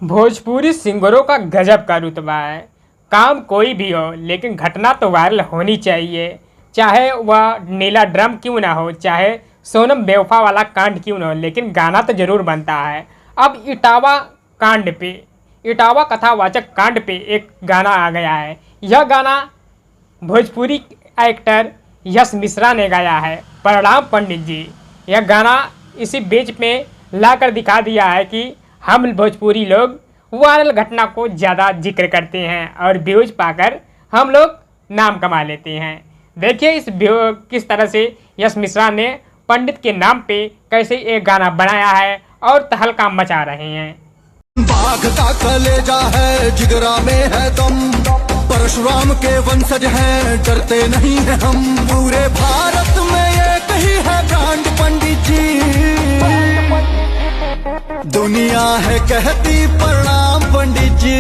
भोजपुरी सिंगरों का गजब का रुतबा है। काम कोई भी हो लेकिन घटना तो वायरल होनी चाहिए। चाहे वह नीला ड्रम क्यों ना हो, चाहे सोनम बेवफा वाला कांड क्यों ना हो, लेकिन गाना तो ज़रूर बनता है। अब इटावा कथावाचक कांड पे एक गाना आ गया है। यह गाना भोजपुरी एक्टर यश मिश्रा ने गाया है। प्रणाम पंडित जी। यह गाना इसी बीच में लाकर दिखा दिया है कि हम भोजपुरी लोग वायरल घटना को ज़्यादा जिक्र करते हैं और व्यूज पाकर हम लोग नाम कमा लेते हैं। देखिए किस तरह से यश मिश्रा ने पंडित के नाम पे कैसे एक गाना बनाया है और तहलका मचा रहे हैं। बाघ का कलेजा है, जिगरा में है दम, परशुराम के वंशज हैं, डरते नहीं है हम। पूरे भारत में एक ही है ब्रांड पंडित जी, दुनिया है कहती प्रणाम पंडित जी।